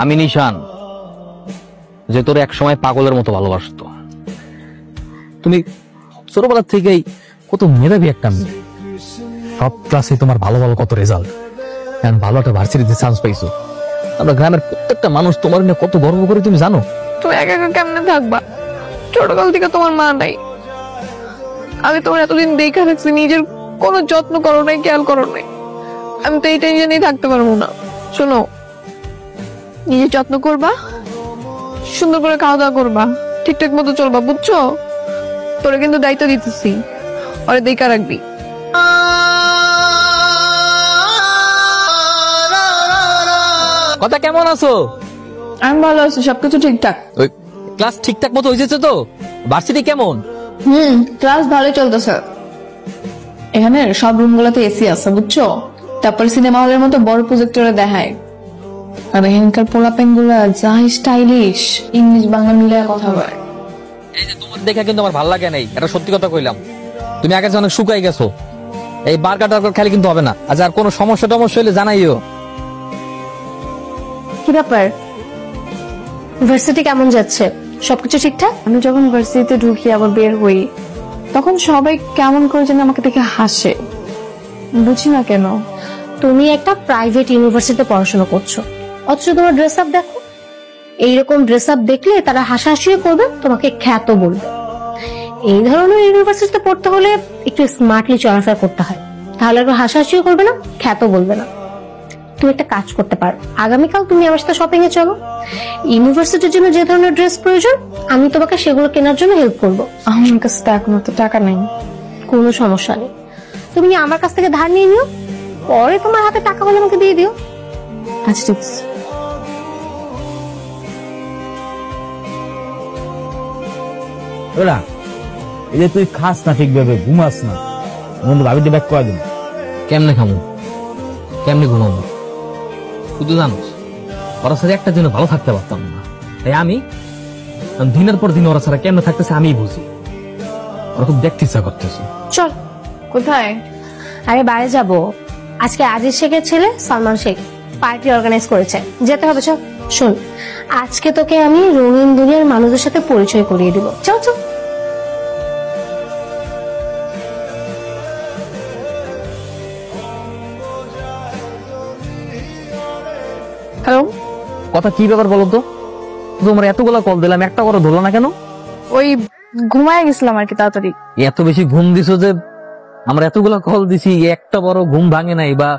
আমি নিশান, যে তোর এক সময় পাগলের মতো ভালোবাসতো। তুমি ছোটবেলা থেকেই কত মেধাবী একটা মেয়ে, সব ক্লাসে তোমার ভালো ভালো কত রেজাল্ট, ভালো একটা ভার্সিটিতে চান্স পাইছো। আমরা গ্রামের প্রত্যেকটা মানুষ তোমার নিয়ে কত গর্ব করে তুমি জানো। তুমি একা একা কেমনে থাকবা? ছোটকাল থেকে তোমার মা নাই, আমি তোমার এতদিন দেখে রাখছি, নিজের কোনো যত্ন করো নাই, খেয়াল করো নাই। আমি তো এই টেনশনেই থাকতে পারবো না। শোনো, নিজের যত্ন করবা, সুন্দর করে খাওয়া দাওয়া করবা, ঠিকঠাক মতো চলবা, বুঝছো? তোরে কিন্তু দায়িত্ব দিতেছি, ওরে দেখা রাখবি। কথা কেমন আছো? আমি ভালো আছি, সবকিছু ঠিকঠাক। ওই ক্লাস ঠিকঠাক মতো হয়েছে তো? ভার্সিটি কেমন? ক্লাস ভালোই চলতেছে। এখানে সব রুম গুলোতে এসি আছে, বুঝছো? তারপর সিনেমা হলের মতো বড় প্রজেক্টরে দেখায়। আর এখানকার পোলাপেন গুলা যা স্টাইলিশ, ইংলিশ বাংলা মিলে কথা বলে। এই যে তোমার দেখে কিন্তু আমার ভালো লাগে নাই, এটা সত্যি কথা কইলাম। তুমি আগে অনেক শুকাই গেছো, এই বার্গার টার্গার খেলে কিন্তু হবে না। আচ্ছা, আর কোনো সমস্যা টমস্যা হলে জানাইও। কি ব্যাপার, ভার্সিটি কেমন যাচ্ছে? সবকিছু ঠিকঠাক? আমি যখন ভার্সিটিতে ঢুকি আবার বের হই, তখন সবাই কেমন করে যেন আমাকে দেখে হাসে, বুঝি না কেন। তুমি একটা প্রাইভেট ইউনিভার্সিটিতে পড়াশোনা করছো, অথচ তোমার ড্রেস আপ দেখো। এইরকম ড্রেস আপ দেখলে তারা হাসাহাসিও করবে, তোমাকে খ্যাত বলবে। এই ধরনের ইউনিভার্সিটিতে পড়তে হলে একটু স্মার্টলি চলাফেরা করতে হয়, তাহলে একটু হাসাহাসিও করবে না, খ্যাত বলবে না। তুমি একটা কাজ করতে পারো, আগামীকাল তুমি আমার সাথে শপিং এ চলো। ইউনিভার্সিটির জন্য যে ধরনের ড্রেস প্রয়োজন, আমি তোমাকে সেগুলো কেনার জন্য হেল্প করবো। আমার কাছে তো এখন তো টাকা নেই। কোনো সমস্যা নেই, তুমি আমার কাছ থেকে ধার নিয়ে নিও, পরে তোমার হাতে টাকা হলে আমাকে দিয়ে দিও। আচ্ছা ঠিক আছে। ওরা এই যে তুই খাস না ঠিকভাবে, ঘুমাস না, বন্ধু ভাবিতে ব্যাক করে দিন। কেমনে খামো, কেমনে ঘুমাবো? শুধু জানোস, ওরা সাথে একটা দিনও ভালো থাকতে পারতাম না। তাই আমি দিনের পর দিন ওরা ছাড়া কেমনে থাকতেছে আমি বুঝি। ওরা খুব দেখতে ইচ্ছা করতেছে। চল। কোথায়? আরে বাইরে যাব, আজকে আজিজ শেখের ছেলে সালমান শেখ পার্টি অর্গানাইজ করেছে, যেতে হবে। চল। শোন, আজকে তোকে আমি রঙিন দুনিয়ার মানুষদের সাথে পরিচয় করিয়ে দিব। চল চল। হ্যালো, কথা কি ব্যাপার বলো তো? তোমার এতগুলা কল দিলাম, একটা করে ধরলো না কেন? ওই ঘুমায় গেছিলাম আর কি, তাড়াতাড়ি। এত বেশি ঘুম দিছো যে আমরা এতগুলা কল দিছি, একটা বড় ঘুম ভাঙে নাই বা